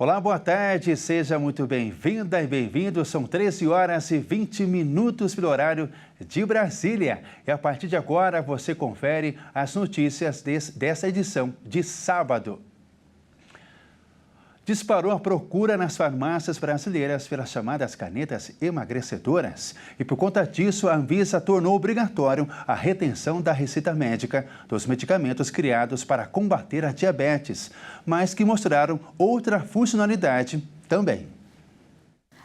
Olá, boa tarde, seja muito bem-vinda e bem-vindo. São 13 horas e 20 minutos pelo horário de Brasília. E a partir de agora você confere as notícias dessa edição de sábado. Disparou a procura nas farmácias brasileiras pelas chamadas canetas emagrecedoras. E por conta disso, a Anvisa tornou obrigatório a retenção da receita médica dos medicamentos criados para combater a diabetes, mas que mostraram outra funcionalidade também.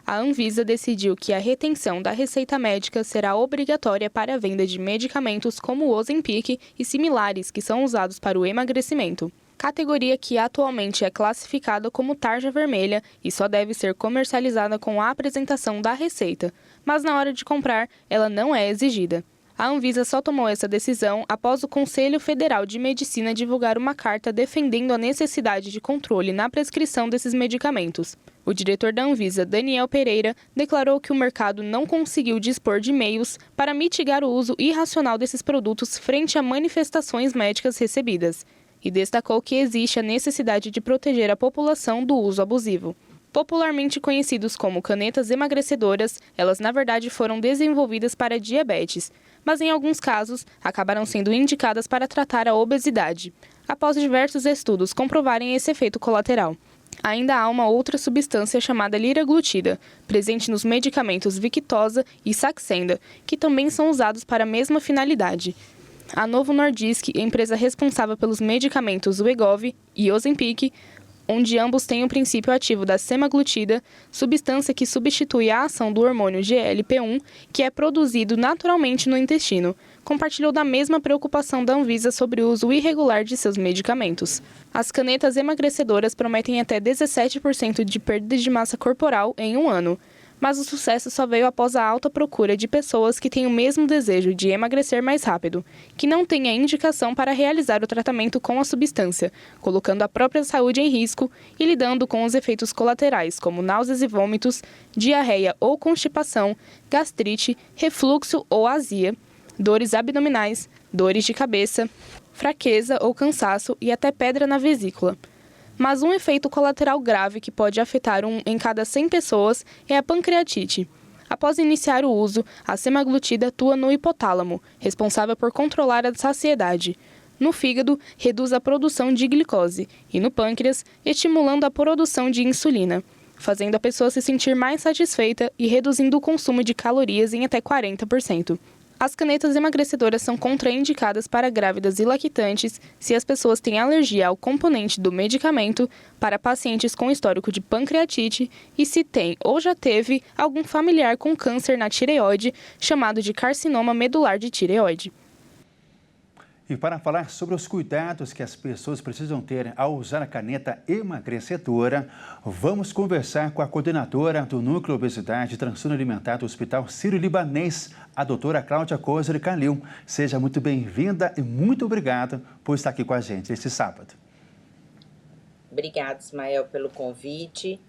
A Anvisa decidiu que a retenção da receita médica será obrigatória para a venda de medicamentos como o Ozempic e similares que são usados para o emagrecimento. Categoria que atualmente é classificada como tarja vermelha e só deve ser comercializada com a apresentação da receita, mas na hora de comprar, ela não é exigida. A Anvisa só tomou essa decisão após o Conselho Federal de Medicina divulgar uma carta defendendo a necessidade de controle na prescrição desses medicamentos. O diretor da Anvisa, Daniel Pereira, declarou que o mercado não conseguiu dispor de meios para mitigar o uso irracional desses produtos frente a manifestações médicas recebidas. E destacou que existe a necessidade de proteger a população do uso abusivo. Popularmente conhecidos como canetas emagrecedoras, elas na verdade foram desenvolvidas para diabetes, mas em alguns casos acabaram sendo indicadas para tratar a obesidade, após diversos estudos comprovarem esse efeito colateral. Ainda há uma outra substância chamada liraglutida, presente nos medicamentos Victoza e Saxenda, que também são usados para a mesma finalidade. A Novo Nordisk, empresa responsável pelos medicamentos Wegovy e Ozempic, onde ambos têm o princípio ativo da semaglutida, substância que substitui a ação do hormônio GLP-1, que é produzido naturalmente no intestino, compartilhou da mesma preocupação da Anvisa sobre o uso irregular de seus medicamentos. As canetas emagrecedoras prometem até 17% de perda de massa corporal em um ano. Mas o sucesso só veio após a alta procura de pessoas que têm o mesmo desejo de emagrecer mais rápido, que não têm a indicação para realizar o tratamento com a substância, colocando a própria saúde em risco e lidando com os efeitos colaterais, como náuseas e vômitos, diarreia ou constipação, gastrite, refluxo ou azia, dores abdominais, dores de cabeça, fraqueza ou cansaço e até pedra na vesícula. Mas um efeito colateral grave que pode afetar 1 em cada 100 pessoas é a pancreatite. Após iniciar o uso, a semaglutida atua no hipotálamo, responsável por controlar a saciedade. No fígado, reduz a produção de glicose e no pâncreas, estimulando a produção de insulina, fazendo a pessoa se sentir mais satisfeita e reduzindo o consumo de calorias em até 40%. As canetas emagrecedoras são contraindicadas para grávidas e lactantes se as pessoas têm alergia ao componente do medicamento, para pacientes com histórico de pancreatite e se tem ou já teve algum familiar com câncer na tireoide, chamado de carcinoma medular de tireoide. E para falar sobre os cuidados que as pessoas precisam ter ao usar a caneta emagrecedora, vamos conversar com a coordenadora do Núcleo Obesidade e Transtorno Alimentar do Hospital Sírio-Libanês, a doutora Cláudia Kozer Calil. Seja muito bem-vinda e muito obrigado por estar aqui com a gente este sábado. Obrigada, Ismael, pelo convite.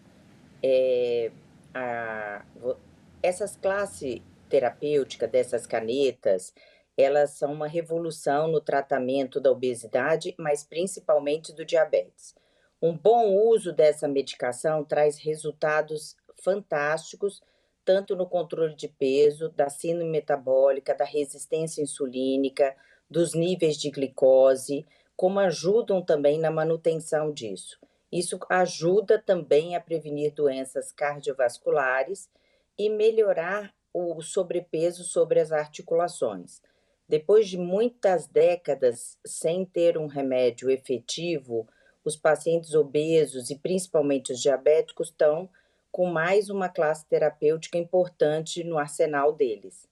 Essas classes terapêuticas dessas canetas, elas são uma revolução no tratamento da obesidade, mas principalmente do diabetes. Um bom uso dessa medicação traz resultados fantásticos, tanto no controle de peso, da síndrome metabólica, da resistência insulínica, dos níveis de glicose, como ajudam também na manutenção disso. Isso ajuda também a prevenir doenças cardiovasculares e melhorar o sobrepeso sobre as articulações. Depois de muitas décadas sem ter um remédio efetivo, os pacientes obesos e principalmente os diabéticos estão com mais uma classe terapêutica importante no arsenal deles.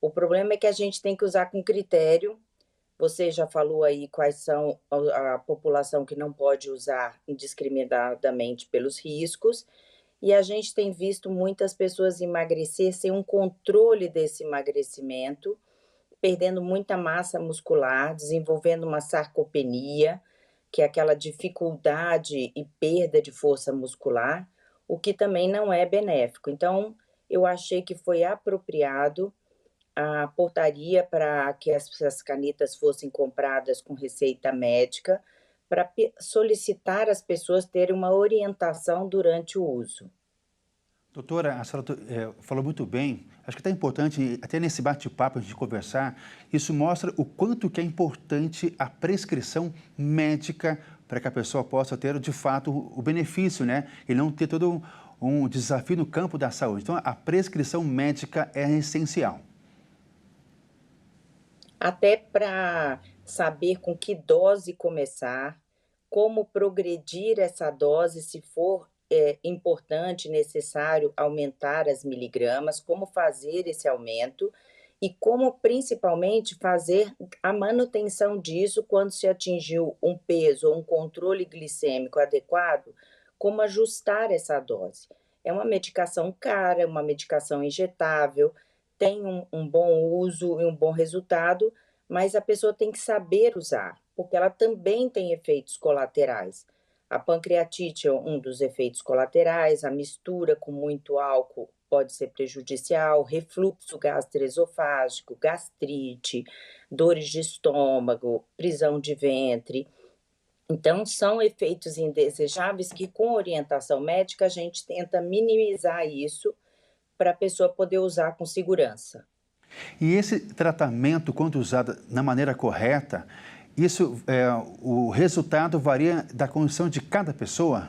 O problema é que a gente tem que usar com critério. Você já falou aí quais são a população que não pode usar indiscriminadamente pelos riscos, e a gente tem visto muitas pessoas emagrecer sem um controle desse emagrecimento, perdendo muita massa muscular, desenvolvendo uma sarcopenia, que é aquela dificuldade e perda de força muscular, o que também não é benéfico. Então, eu achei que foi apropriado a portaria para que essas canetas fossem compradas com receita médica, para solicitar às pessoas terem uma orientação durante o uso. Doutora, a senhora falou muito bem. Acho que é até importante, até nesse bate-papo, a gente conversar. Isso mostra o quanto que é importante a prescrição médica para que a pessoa possa ter, de fato, o benefício, né? E não ter todo um desafio no campo da saúde. Então, a prescrição médica é essencial. Até para saber com que dose começar, como progredir essa dose, se for importante, necessário aumentar as miligramas, como fazer esse aumento e como principalmente fazer a manutenção disso quando se atingiu um peso ou um controle glicêmico adequado, como ajustar essa dose. É uma medicação cara, é uma medicação injetável, tem um bom uso e um bom resultado, mas a pessoa tem que saber usar, porque ela também tem efeitos colaterais. A pancreatite é um dos efeitos colaterais, a mistura com muito álcool pode ser prejudicial, refluxo gastroesofágico, gastrite, dores de estômago, prisão de ventre. Então, são efeitos indesejáveis que, com orientação médica, a gente tenta minimizar isso para a pessoa poder usar com segurança. E esse tratamento, quando usado na maneira correta, o resultado varia da condição de cada pessoa?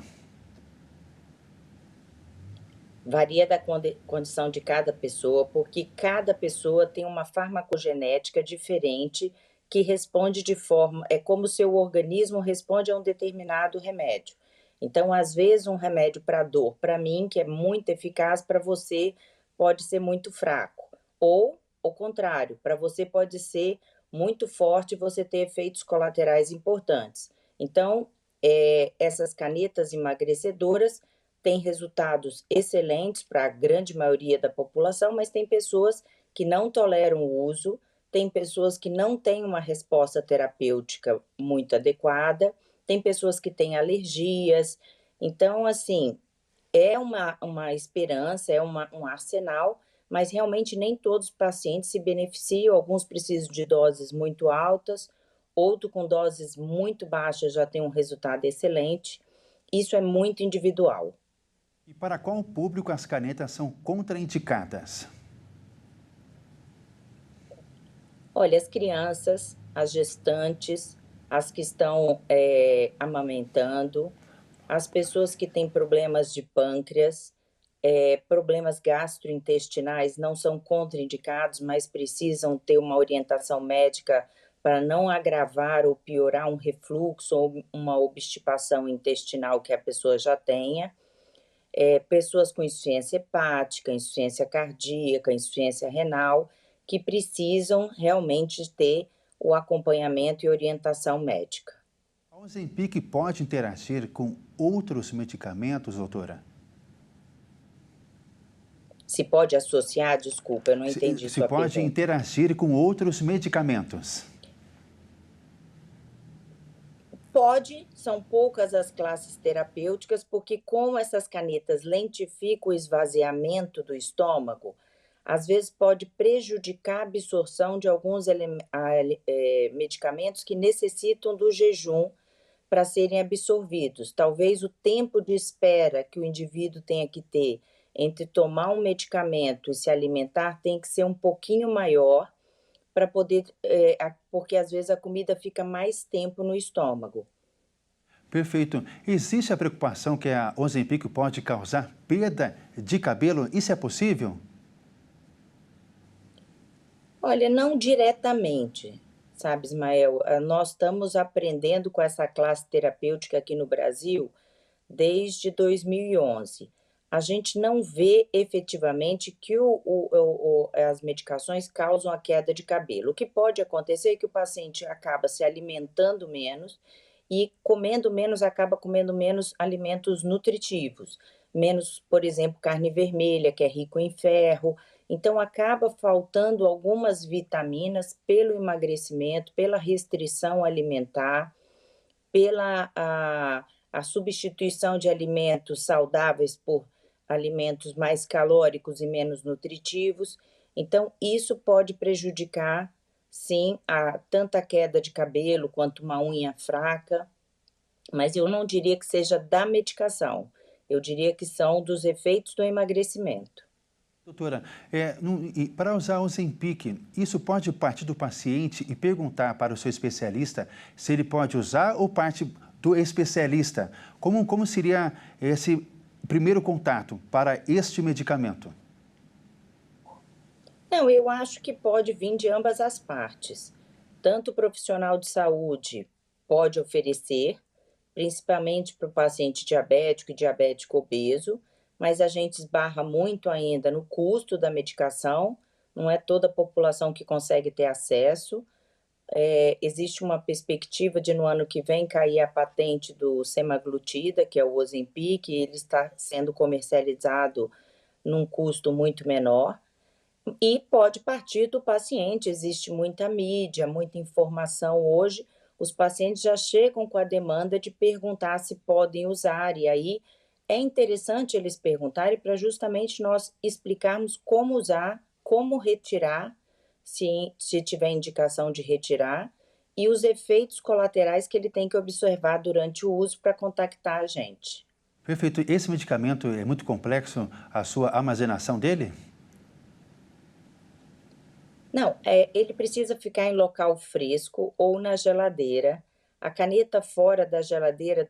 Varia da condição de cada pessoa, porque cada pessoa tem uma farmacogenética diferente que responde de forma, é como o seu organismo responde a um determinado remédio. Então, às vezes, um remédio para dor, para mim, que é muito eficaz, para você pode ser muito fraco. Ou, ao contrário, para você pode ser muito forte e você ter efeitos colaterais importantes. Então, essas canetas emagrecedoras têm resultados excelentes para a grande maioria da população, mas tem pessoas que não toleram o uso, tem pessoas que não têm uma resposta terapêutica muito adequada, tem pessoas que têm alergias. Então, assim, é uma esperança, é um arsenal, mas realmente nem todos os pacientes se beneficiam, alguns precisam de doses muito altas, outro com doses muito baixas já tem um resultado excelente. Isso é muito individual. E para qual público as canetas são contraindicadas? Olha, as crianças, as gestantes, as que estão amamentando, as pessoas que têm problemas de pâncreas, problemas gastrointestinais não são contraindicados, mas precisam ter uma orientação médica para não agravar ou piorar um refluxo ou uma obstipação intestinal que a pessoa já tenha. Pessoas com insuficiência hepática, insuficiência cardíaca, insuficiência renal, que precisam realmente ter o acompanhamento e orientação médica. A Ozempic pode interagir com outros medicamentos, doutora? Se pode associar, desculpa, eu não entendi Se sua pode pergunta. interagir com outros medicamentos? Pode, são poucas as classes terapêuticas, porque como essas canetas lentificam o esvaziamento do estômago, às vezes pode prejudicar a absorção de alguns medicamentos que necessitam do jejum para serem absorvidos. Talvez o tempo de espera que o indivíduo tenha que ter entre tomar um medicamento e se alimentar tem que ser um pouquinho maior para poder, porque às vezes a comida fica mais tempo no estômago. Perfeito. Existe a preocupação que a Ozempic pode causar perda de cabelo? Isso é possível? Olha, não diretamente, sabe, Ismael? Nós estamos aprendendo com essa classe terapêutica aqui no Brasil desde 2011. A gente não vê efetivamente que as medicações causam a queda de cabelo. O que pode acontecer é que o paciente acaba se alimentando menos e comendo menos, acaba comendo menos alimentos nutritivos, menos, por exemplo, carne vermelha, que é rico em ferro. Então, acaba faltando algumas vitaminas pelo emagrecimento, pela restrição alimentar, pela a substituição de alimentos saudáveis por alimentos mais calóricos e menos nutritivos. Então, isso pode prejudicar, sim, tanto a queda de cabelo quanto uma unha fraca. mas eu não diria que seja da medicação, eu diria que são dos efeitos do emagrecimento. Doutora, e para usar o Ozempic, isso pode partir do paciente e perguntar para o seu especialista se ele pode usar ou parte do especialista? Como seria esse primeiro contato para este medicamento? Não, eu acho que pode vir de ambas as partes. Tanto o profissional de saúde pode oferecer, principalmente para o paciente diabético e diabético obeso, mas a gente esbarra muito ainda no custo da medicação, não é toda a população que consegue ter acesso. Existe uma perspectiva de no ano que vem cair a patente do semaglutida, que é o Ozempic, e ele está sendo comercializado num custo muito menor. E pode partir do paciente, existe muita mídia, muita informação hoje, os pacientes já chegam com a demanda de perguntar se podem usar, e aí é interessante eles perguntarem para justamente nós explicarmos como usar, como retirar, se tiver indicação de retirar, e os efeitos colaterais que ele tem que observar durante o uso para contactar a gente. Perfeito. Esse medicamento é muito complexo, a sua armazenação dele? Não, ele precisa ficar em local fresco ou na geladeira. A caneta fora da geladeira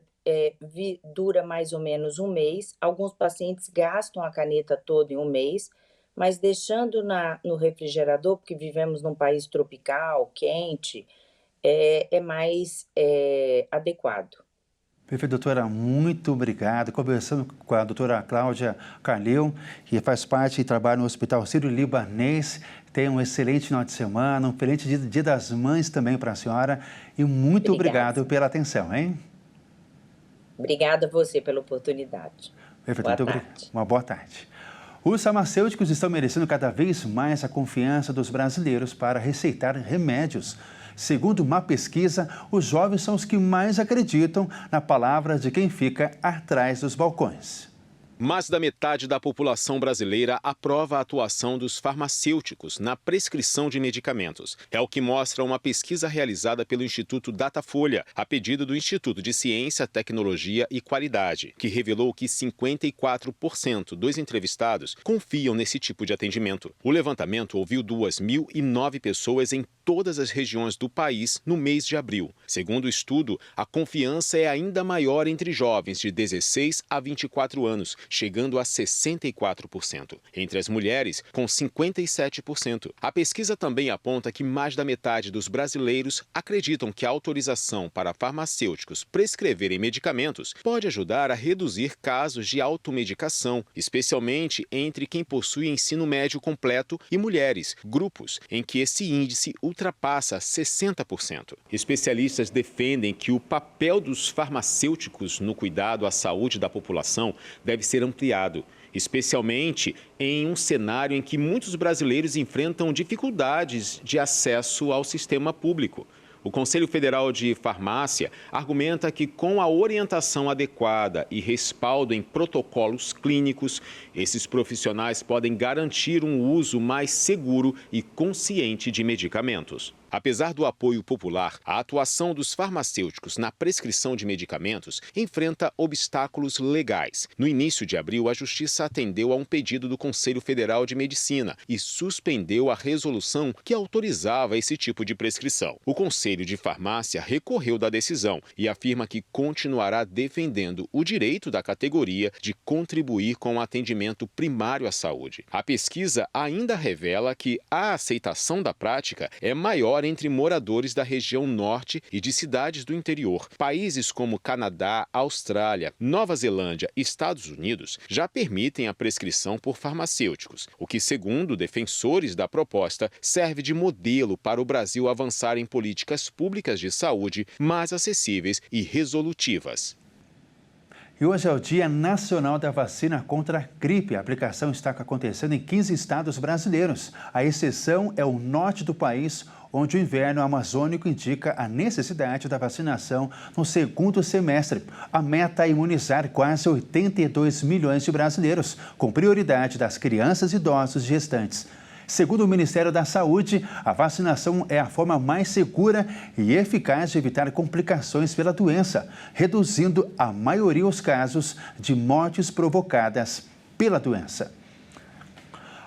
dura mais ou menos 1 mês. Alguns pacientes gastam a caneta toda em 1 mês, mas deixando no refrigerador, porque vivemos num país tropical, quente, é mais adequado. Perfeito, doutora. Muito obrigado. Conversando com a doutora Cláudia Calil, que faz parte e trabalha no Hospital Sírio-Libanês. Tenha um excelente final de semana, um excelente Dia das Mães também para a senhora. E muito obrigado pela atenção, hein? Obrigada a você pela oportunidade. Perfeito, boa tarde. Uma boa tarde. Os farmacêuticos estão merecendo cada vez mais a confiança dos brasileiros para receitar remédios. Segundo uma pesquisa, os jovens são os que mais acreditam na palavra de quem fica atrás dos balcões. Mais da metade da população brasileira aprova a atuação dos farmacêuticos na prescrição de medicamentos. É o que mostra uma pesquisa realizada pelo Instituto Datafolha, a pedido do Instituto de Ciência, Tecnologia e Qualidade, que revelou que 54% dos entrevistados confiam nesse tipo de atendimento. O levantamento ouviu 2.009 pessoas em todas as regiões do país no mês de abril. Segundo o estudo, a confiança é ainda maior entre jovens de 16 a 24 anos, chegando a 64%. Entre as mulheres, com 57%. A pesquisa também aponta que mais da metade dos brasileiros acreditam que a autorização para farmacêuticos prescreverem medicamentos pode ajudar a reduzir casos de automedicação, especialmente entre quem possui ensino médio completo e mulheres, grupos em que esse índice ultrapassa 60%. Especialistas defendem que o papel dos farmacêuticos no cuidado à saúde da população deve ser ampliado, especialmente em um cenário em que muitos brasileiros enfrentam dificuldades de acesso ao sistema público. O Conselho Federal de Farmácia argumenta que, com a orientação adequada e respaldo em protocolos clínicos, esses profissionais podem garantir um uso mais seguro e consciente de medicamentos. Apesar do apoio popular, a atuação dos farmacêuticos na prescrição de medicamentos enfrenta obstáculos legais. No início de abril, a Justiça atendeu a um pedido do Conselho Federal de Medicina e suspendeu a resolução que autorizava esse tipo de prescrição. O Conselho de Farmácia recorreu da decisão e afirma que continuará defendendo o direito da categoria de contribuir com o atendimento primário à saúde. A pesquisa ainda revela que a aceitação da prática é maior entre moradores da região norte e de cidades do interior. Países como Canadá, Austrália, Nova Zelândia e Estados Unidos já permitem a prescrição por farmacêuticos, o que, segundo defensores da proposta, serve de modelo para o Brasil avançar em políticas públicas de saúde mais acessíveis e resolutivas. E hoje é o Dia Nacional da Vacina contra a gripe. A aplicação está acontecendo em 15 estados brasileiros. A exceção é o norte do país, onde o inverno amazônico indica a necessidade da vacinação no segundo semestre. A meta é imunizar quase 82 milhões de brasileiros, com prioridade das crianças, idosos e gestantes. Segundo o Ministério da Saúde, a vacinação é a forma mais segura e eficaz de evitar complicações pela doença, reduzindo a maioria dos casos de mortes provocadas pela doença.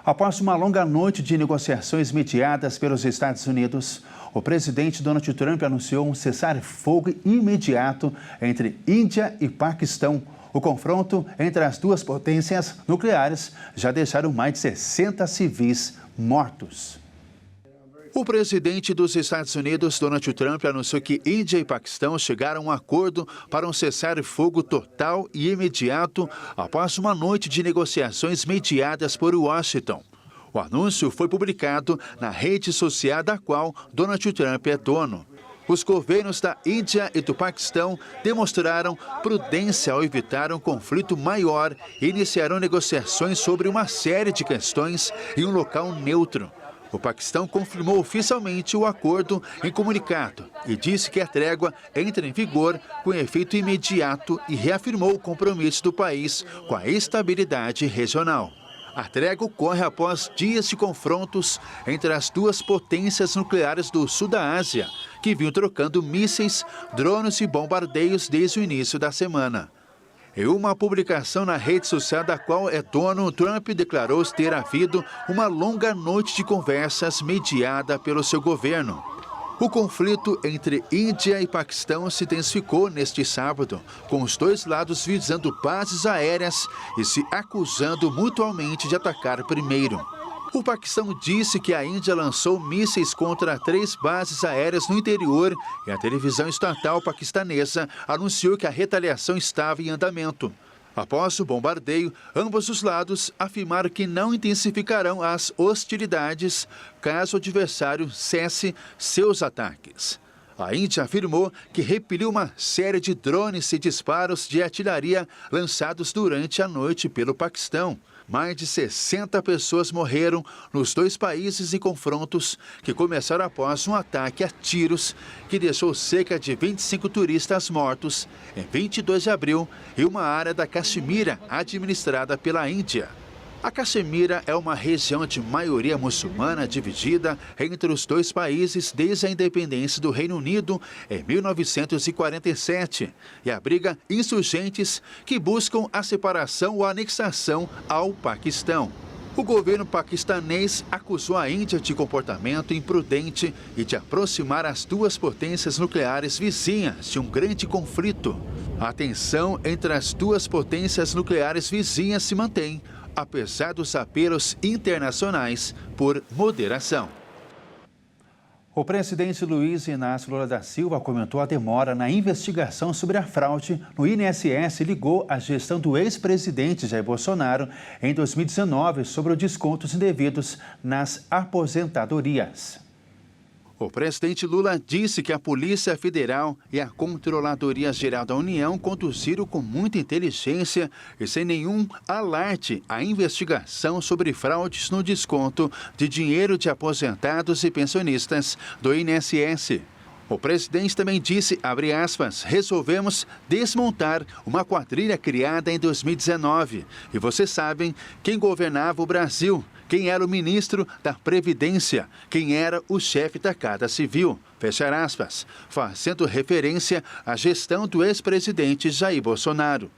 Após uma longa noite de negociações mediadas pelos Estados Unidos, o presidente Donald Trump anunciou um cessar-fogo imediato entre Índia e Paquistão. O confronto entre as duas potências nucleares já deixaram mais de 60 civis mortos. O presidente dos Estados Unidos, Donald Trump, anunciou que Índia e Paquistão chegaram a um acordo para um cessar-fogo total e imediato após uma noite de negociações mediadas por Washington. O anúncio foi publicado na rede social da qual Donald Trump é dono. Os governos da Índia e do Paquistão demonstraram prudência ao evitar um conflito maior e iniciaram negociações sobre uma série de questões em um local neutro. O Paquistão confirmou oficialmente o acordo em comunicado e disse que a trégua entra em vigor com efeito imediato e reafirmou o compromisso do país com a estabilidade regional. A trégua ocorre após dias de confrontos entre as duas potências nucleares do sul da Ásia, que vinham trocando mísseis, drones e bombardeios desde o início da semana. Em uma publicação na rede social da qual é dono, Trump declarou ter havido uma longa noite de conversas mediada pelo seu governo. O conflito entre Índia e Paquistão se intensificou neste sábado, com os dois lados visando bases aéreas e se acusando mutuamente de atacar primeiro. O Paquistão disse que a Índia lançou mísseis contra 3 bases aéreas no interior e a televisão estatal paquistanesa anunciou que a retaliação estava em andamento. Após o bombardeio, ambos os lados afirmaram que não intensificarão as hostilidades caso o adversário cesse seus ataques. A Índia afirmou que repeliu uma série de drones e disparos de artilharia lançados durante a noite pelo Paquistão. Mais de 60 pessoas morreram nos dois países em confrontos que começaram após um ataque a tiros que deixou cerca de 25 turistas mortos em 22 de abril em uma área da Caxemira administrada pela Índia. A Caxemira é uma região de maioria muçulmana dividida entre os dois países desde a independência do Reino Unido em 1947 e abriga insurgentes que buscam a separação ou anexação ao Paquistão. O governo paquistanês acusou a Índia de comportamento imprudente e de aproximar as duas potências nucleares vizinhas de um grande conflito. A tensão entre as duas potências nucleares vizinhas se mantém, apesar dos apelos internacionais por moderação. O presidente Luiz Inácio Lula da Silva comentou a demora na investigação sobre a fraude no INSS e ligou à gestão do ex-presidente Jair Bolsonaro em 2019 sobre os descontos indevidos nas aposentadorias. O presidente Lula disse que a Polícia Federal e a Controladoria Geral da União conduziram com muita inteligência e sem nenhum alarde a investigação sobre fraudes no desconto de dinheiro de aposentados e pensionistas do INSS. O presidente também disse, abre aspas, resolvemos desmontar uma quadrilha criada em 2019. E vocês sabem quem governava o Brasil, quem era o ministro da Previdência, quem era o chefe da Casa Civil, fecha aspas, fazendo referência à gestão do ex-presidente Jair Bolsonaro.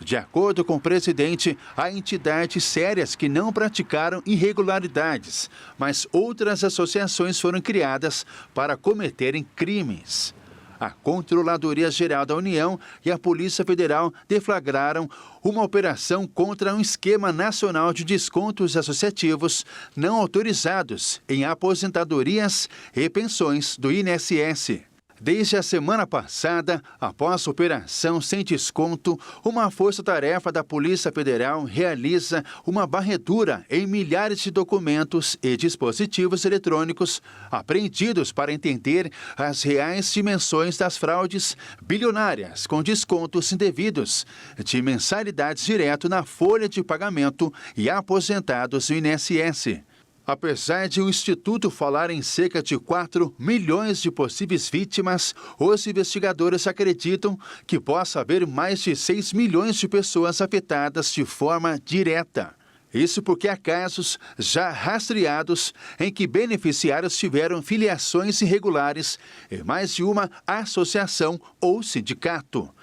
De acordo com o presidente, há entidades sérias que não praticaram irregularidades, mas outras associações foram criadas para cometerem crimes. A Controladoria Geral da União e a Polícia Federal deflagraram uma operação contra um esquema nacional de descontos associativos não autorizados em aposentadorias e pensões do INSS. Desde a semana passada, após a operação sem desconto, uma força-tarefa da Polícia Federal realiza uma varredura em milhares de documentos e dispositivos eletrônicos apreendidos para entender as reais dimensões das fraudes bilionárias com descontos indevidos de mensalidades direto na folha de pagamento e aposentados do INSS. Apesar de o Instituto falar em cerca de 4 milhões de possíveis vítimas, os investigadores acreditam que possa haver mais de 6 milhões de pessoas afetadas de forma direta. Isso porque há casos já rastreados em que beneficiários tiveram filiações irregulares em mais de uma associação ou sindicato.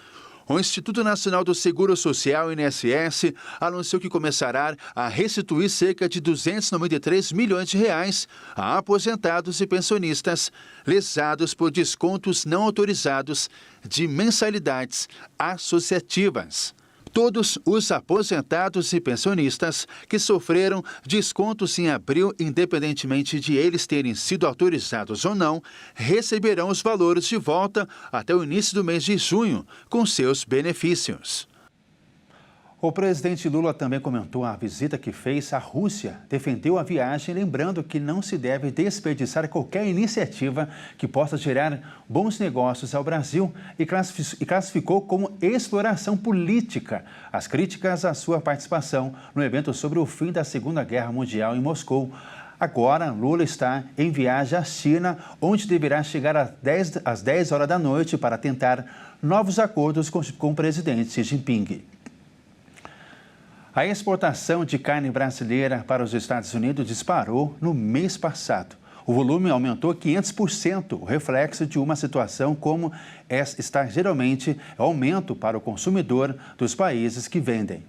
O Instituto Nacional do Seguro Social, INSS, anunciou que começará a restituir cerca de 293 milhões de reais a aposentados e pensionistas lesados por descontos não autorizados de mensalidades associativas. Todos os aposentados e pensionistas que sofreram descontos em abril, independentemente de eles terem sido autorizados ou não, receberão os valores de volta até o início do mês de junho, com seus benefícios. O presidente Lula também comentou a visita que fez à Rússia, defendeu a viagem, lembrando que não se deve desperdiçar qualquer iniciativa que possa gerar bons negócios ao Brasil e classificou como exploração política as críticas à sua participação no evento sobre o fim da Segunda Guerra Mundial em Moscou. Agora, Lula está em viagem à China, onde deverá chegar às 10 horas da noite para tentar novos acordos com o presidente Xi Jinping. A exportação de carne brasileira para os Estados Unidos disparou no mês passado. O volume aumentou 500%, o reflexo de uma situação como essa está geralmente aumento para o consumidor dos países que vendem.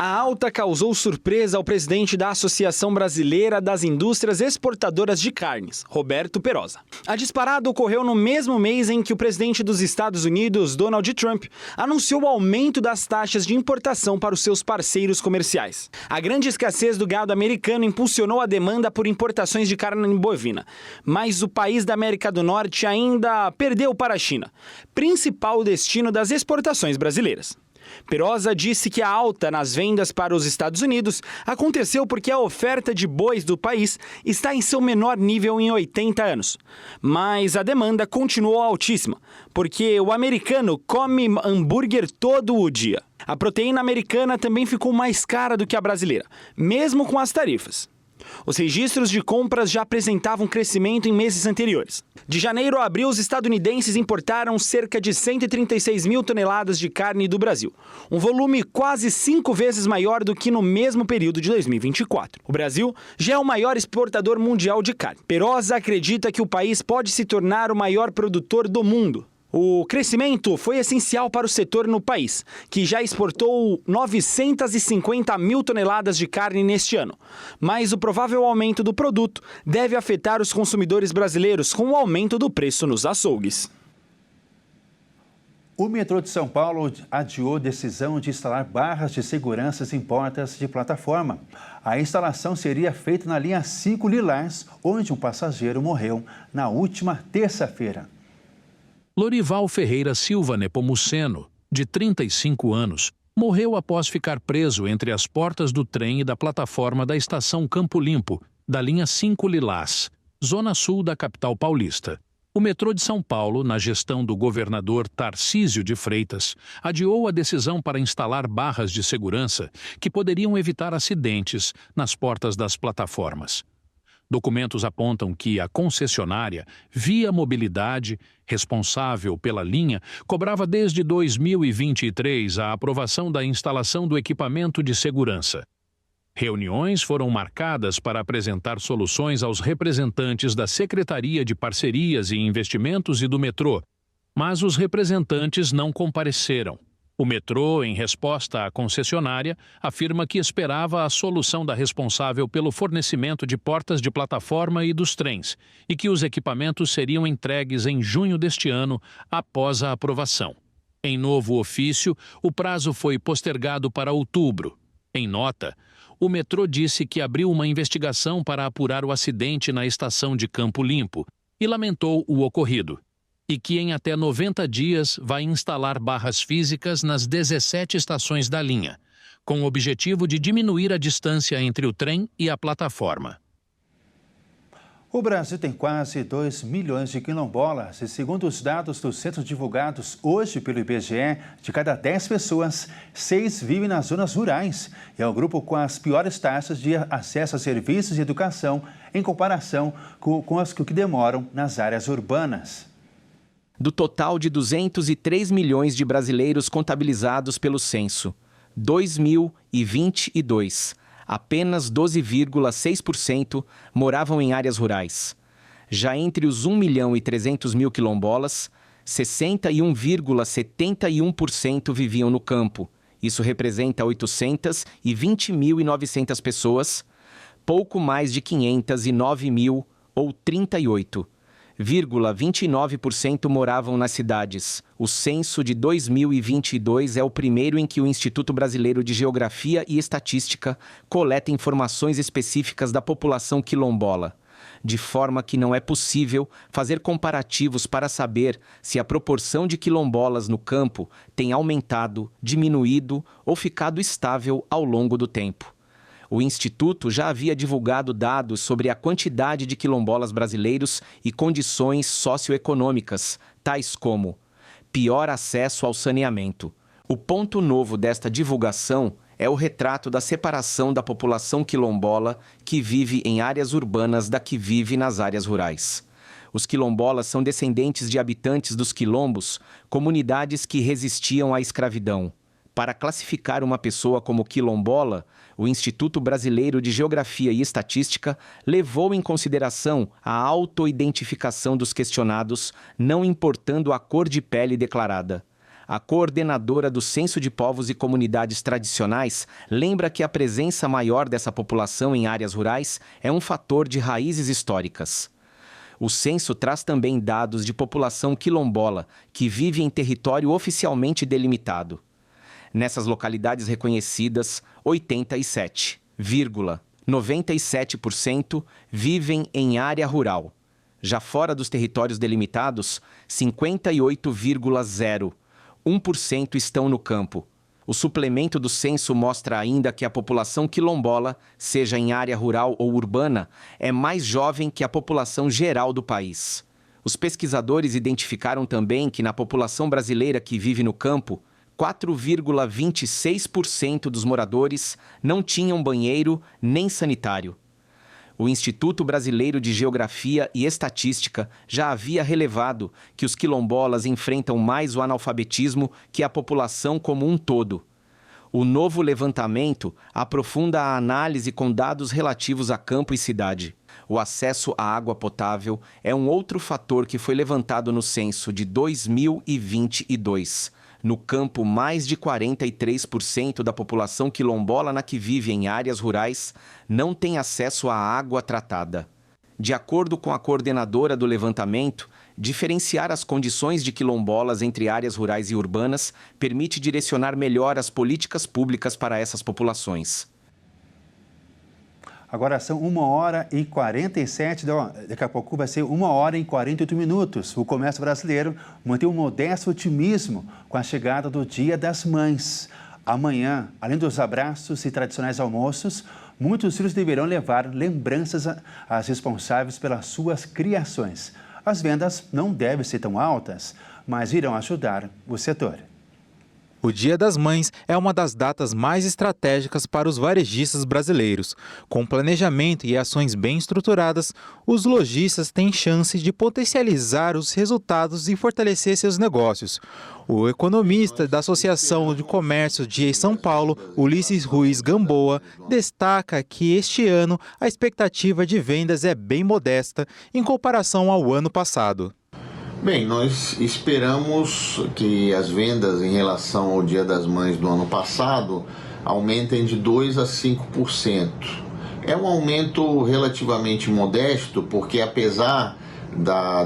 A alta causou surpresa ao presidente da Associação Brasileira das Indústrias Exportadoras de Carnes, Roberto Perosa. A disparada ocorreu no mesmo mês em que o presidente dos Estados Unidos, Donald Trump, anunciou o aumento das taxas de importação para os seus parceiros comerciais. A grande escassez do gado americano impulsionou a demanda por importações de carne bovina, mas o país da América do Norte ainda perdeu para a China, principal destino das exportações brasileiras. Perosa disse que a alta nas vendas para os Estados Unidos aconteceu porque a oferta de bois do país está em seu menor nível em 80 anos. Mas a demanda continuou altíssima, porque o americano come hambúrguer todo o dia. A proteína americana também ficou mais cara do que a brasileira, mesmo com as tarifas. Os registros de compras já apresentavam crescimento em meses anteriores. De janeiro a abril, os estadunidenses importaram cerca de 136 mil toneladas de carne do Brasil, um volume quase 5 vezes maior do que no mesmo período de 2024. O Brasil já é o maior exportador mundial de carne. Perosa acredita que o país pode se tornar o maior produtor do mundo. O crescimento foi essencial para o setor no país, que já exportou 950 mil toneladas de carne neste ano. Mas o provável aumento do produto deve afetar os consumidores brasileiros com o aumento do preço nos açougues. O metrô de São Paulo adiou decisão de instalar barras de segurança em portas de plataforma. A instalação seria feita na linha 5 Lilás, onde um passageiro morreu na última terça-feira. Lorival Ferreira Silva Nepomuceno, de 35 anos, morreu após ficar preso entre as portas do trem e da plataforma da estação Campo Limpo, da linha 5 Lilás, zona sul da capital paulista. O metrô de São Paulo, na gestão do governador Tarcísio de Freitas, adiou a decisão para instalar barras de segurança que poderiam evitar acidentes nas portas das plataformas. Documentos apontam que a concessionária, Via Mobilidade, responsável pela linha, cobrava desde 2023 a aprovação da instalação do equipamento de segurança. Reuniões foram marcadas para apresentar soluções aos representantes da Secretaria de Parcerias e Investimentos e do metrô, mas os representantes não compareceram. O metrô, em resposta à concessionária, afirma que esperava a solução da responsável pelo fornecimento de portas de plataforma e dos trens e que os equipamentos seriam entregues em junho deste ano, após a aprovação. Em novo ofício, o prazo foi postergado para outubro. Em nota, o metrô disse que abriu uma investigação para apurar o acidente na estação de Campo Limpo e lamentou o ocorrido, e que em até 90 dias vai instalar barras físicas nas 17 estações da linha, com o objetivo de diminuir a distância entre o trem e a plataforma. O Brasil tem quase 2 milhões de quilombolas e, segundo os dados dos centros divulgados hoje pelo IBGE, de cada 10 pessoas, 6 vivem nas zonas rurais. E é o grupo com as piores taxas de acesso a serviços de educação em comparação com as que demoram nas áreas urbanas. Do total de 203 milhões de brasileiros contabilizados pelo censo, 2022, apenas 12,6% moravam em áreas rurais. Já entre os 1.300.000 quilombolas, 61,71% viviam no campo. Isso representa 820.900 pessoas, pouco mais de 509.000, ou 38,29% moravam nas cidades. O censo de 2022 é o primeiro em que o Instituto Brasileiro de Geografia e Estatística coleta informações específicas da população quilombola, de forma que não é possível fazer comparativos para saber se a proporção de quilombolas no campo tem aumentado, diminuído ou ficado estável ao longo do tempo. O Instituto já havia divulgado dados sobre a quantidade de quilombolas brasileiros e condições socioeconômicas, tais como pior acesso ao saneamento. O ponto novo desta divulgação é o retrato da separação da população quilombola que vive em áreas urbanas da que vive nas áreas rurais. Os quilombolas são descendentes de habitantes dos quilombos, comunidades que resistiam à escravidão. Para classificar uma pessoa como quilombola, o Instituto Brasileiro de Geografia e Estatística levou em consideração a autoidentificação dos questionados, não importando a cor de pele declarada. A coordenadora do Censo de Povos e Comunidades Tradicionais lembra que a presença maior dessa população em áreas rurais é um fator de raízes históricas. O censo traz também dados de população quilombola, que vive em território oficialmente delimitado. Nessas localidades reconhecidas, 87,97% vivem em área rural. Já fora dos territórios delimitados, 58,01% estão no campo. O suplemento do censo mostra ainda que a população quilombola, seja em área rural ou urbana, é mais jovem que a população geral do país. Os pesquisadores identificaram também que na população brasileira que vive no campo, 4,26% dos moradores não tinham banheiro nem sanitário. O Instituto Brasileiro de Geografia e Estatística já havia relevado que os quilombolas enfrentam mais o analfabetismo que a população como um todo. O novo levantamento aprofunda a análise com dados relativos a campo e cidade. O acesso à água potável é um outro fator que foi levantado no censo de 2022. No campo, mais de 43% da população quilombola na que vive em áreas rurais não tem acesso à água tratada. De acordo com a coordenadora do levantamento, diferenciar as condições de quilombolas entre áreas rurais e urbanas permite direcionar melhor as políticas públicas para essas populações. Agora são 1h47, daqui a pouco vai ser 1h48. O comércio brasileiro mantém um modesto otimismo com a chegada do Dia das Mães. Amanhã, além dos abraços e tradicionais almoços, muitos filhos deverão levar lembranças às responsáveis pelas suas criações. As vendas não devem ser tão altas, mas irão ajudar o setor. O Dia das Mães é uma das datas mais estratégicas para os varejistas brasileiros. Com planejamento e ações bem estruturadas, os lojistas têm chance de potencializar os resultados e fortalecer seus negócios. O economista da Associação de Comércio de São Paulo, Ulisses Ruiz Gamboa, destaca que este ano a expectativa de vendas é bem modesta em comparação ao ano passado. Bem, nós esperamos que as vendas em relação ao Dia das Mães do ano passado aumentem de 2% a 5%. É um aumento relativamente modesto, porque apesar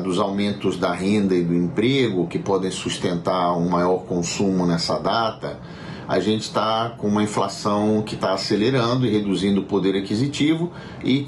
dos aumentos da renda e do emprego, que podem sustentar um maior consumo nessa data, a gente está com uma inflação que está acelerando e reduzindo o poder aquisitivo e,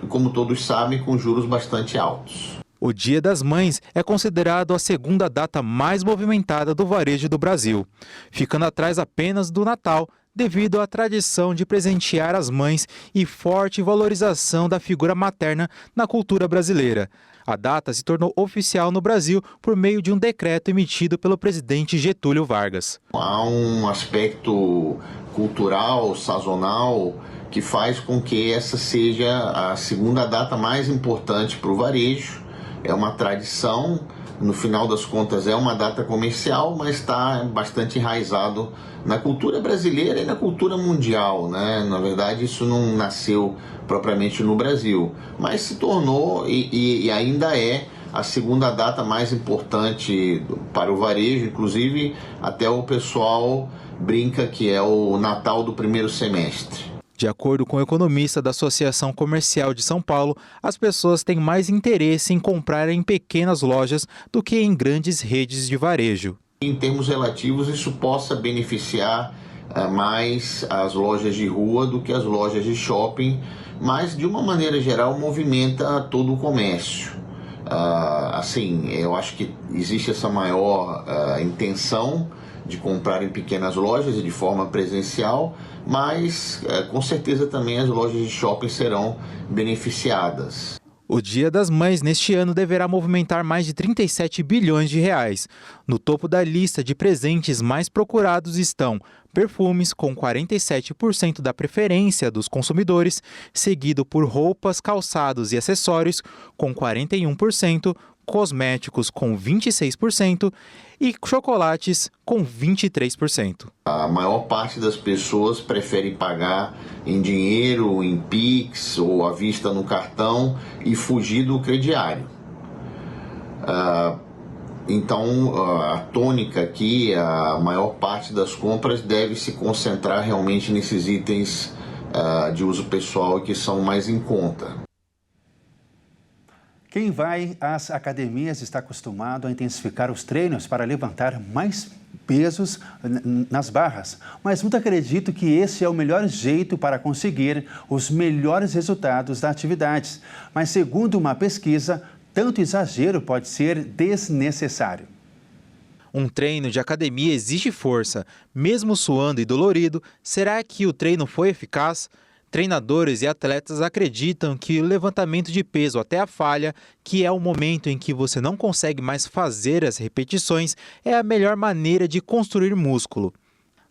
como todos sabem, com juros bastante altos. O Dia das Mães é considerado a segunda data mais movimentada do varejo do Brasil, ficando atrás apenas do Natal, devido à tradição de presentear as mães e forte valorização da figura materna na cultura brasileira. A data se tornou oficial no Brasil por meio de um decreto emitido pelo presidente Getúlio Vargas. Há um aspecto cultural, sazonal, que faz com que essa seja a segunda data mais importante para o varejo. é uma tradição, no final das contas é uma data comercial, mas está bastante enraizado na cultura brasileira e na cultura mundial, né? Na verdade, isso não nasceu propriamente no Brasil, mas se tornou e ainda é a segunda data mais importante para o varejo, inclusive até o pessoal brinca que é o Natal do primeiro semestre. De acordo com o economista da Associação Comercial de São Paulo, as pessoas têm mais interesse em comprar em pequenas lojas do que em grandes redes de varejo. Em termos relativos, isso possa beneficiar mais as lojas de rua do que as lojas de shopping, mas de uma maneira geral movimenta todo o comércio. Assim, eu acho que existe essa maior intenção de comprar em pequenas lojas e de forma presencial, mas com certeza também as lojas de shopping serão beneficiadas. O Dia das Mães neste ano deverá movimentar mais de 37 bilhões de reais. No topo da lista de presentes mais procurados estão perfumes, com 47% da preferência dos consumidores, seguido por roupas, calçados e acessórios, com 41%, cosméticos com 26% e chocolates com 23%. A maior parte das pessoas prefere pagar em dinheiro, em Pix ou à vista no cartão e fugir do crediário. Então, a tônica aqui, a maior parte das compras deve se concentrar realmente nesses itens de uso pessoal que são mais em conta. Quem vai às academias está acostumado a intensificar os treinos para levantar mais pesos nas barras, mas muito acredito que esse é o melhor jeito para conseguir os melhores resultados da atividade. Mas segundo uma pesquisa, tanto exagero pode ser desnecessário. Um treino de academia exige força, mesmo suando e dolorido. Será que o treino foi eficaz? Treinadores e atletas acreditam que o levantamento de peso até a falha, que é o momento em que você não consegue mais fazer as repetições, é a melhor maneira de construir músculo.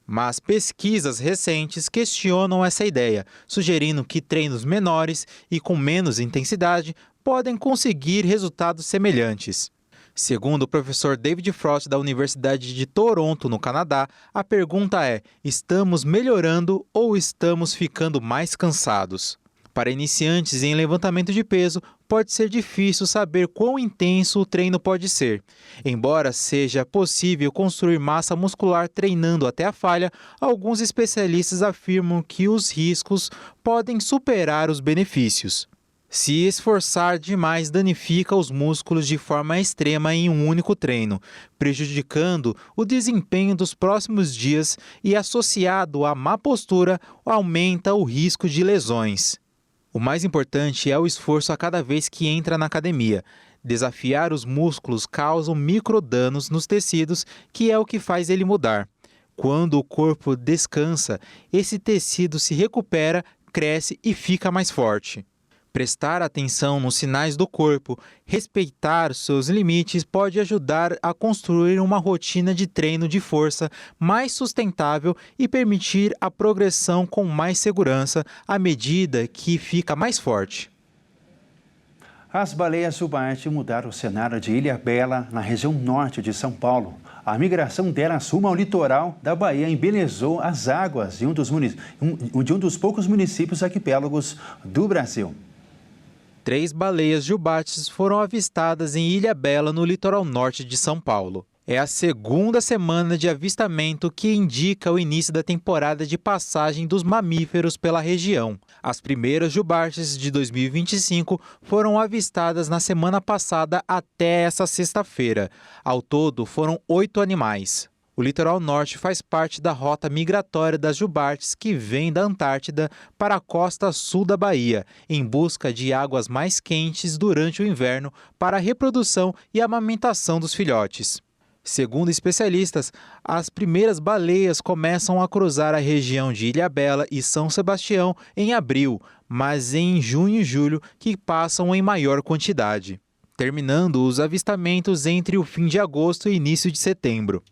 Mas pesquisas recentes questionam essa ideia, sugerindo que treinos menores e com menos intensidade podem conseguir resultados semelhantes. Segundo o professor David Frost, da Universidade de Toronto, no Canadá, a pergunta é: estamos melhorando ou estamos ficando mais cansados? Para iniciantes em levantamento de peso, pode ser difícil saber quão intenso o treino pode ser. Embora seja possível construir massa muscular treinando até a falha, alguns especialistas afirmam que os riscos podem superar os benefícios. Se esforçar demais danifica os músculos de forma extrema em um único treino, prejudicando o desempenho dos próximos dias e, associado à má postura, aumenta o risco de lesões. O mais importante é o esforço a cada vez que entra na academia. Desafiar os músculos causa microdanos nos tecidos, que é o que faz ele mudar. Quando o corpo descansa, esse tecido se recupera, cresce e fica mais forte. Prestar atenção nos sinais do corpo, respeitar seus limites pode ajudar a construir uma rotina de treino de força mais sustentável e permitir a progressão com mais segurança à medida que fica mais forte. As baleias jubarte mudaram o cenário de Ilhabela, na região norte de São Paulo. A migração delas rumo ao litoral da Bahia embelezou as águas de um dos poucos municípios arquipélagos do Brasil. 3 baleias jubartes foram avistadas em Ilhabela, no litoral norte de São Paulo. É a segunda semana de avistamento que indica o início da temporada de passagem dos mamíferos pela região. As primeiras jubartes de 2025 foram avistadas na semana passada até essa sexta-feira. Ao todo, foram 8 animais. O litoral norte faz parte da rota migratória das jubartes que vem da Antártida para a costa sul da Bahia, em busca de águas mais quentes durante o inverno para a reprodução e amamentação dos filhotes. Segundo especialistas, as primeiras baleias começam a cruzar a região de Ilhabela e São Sebastião em abril, mas em junho e julho que passam em maior quantidade, terminando os avistamentos entre o fim de agosto e início de setembro.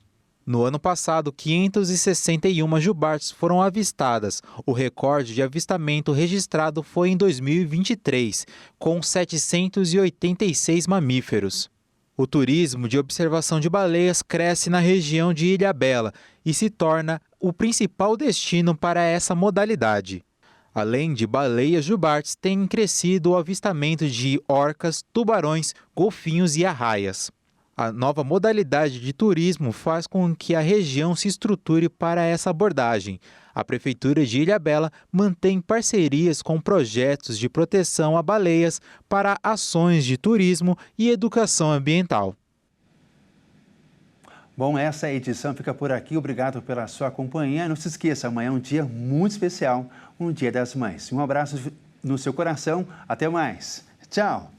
No ano passado, 561 jubartes foram avistadas. O recorde de avistamento registrado foi em 2023, com 786 mamíferos. O turismo de observação de baleias cresce na região de Ilhabela e se torna o principal destino para essa modalidade. Além de baleias jubartes, tem crescido o avistamento de orcas, tubarões, golfinhos e arraias. A nova modalidade de turismo faz com que a região se estruture para essa abordagem. A Prefeitura de Ilhabela mantém parcerias com projetos de proteção a baleias para ações de turismo e educação ambiental. Bom, essa edição fica por aqui. Obrigado pela sua companhia. Não se esqueça, amanhã é um dia muito especial, um Dia das Mães. Um abraço no seu coração. Até mais. Tchau.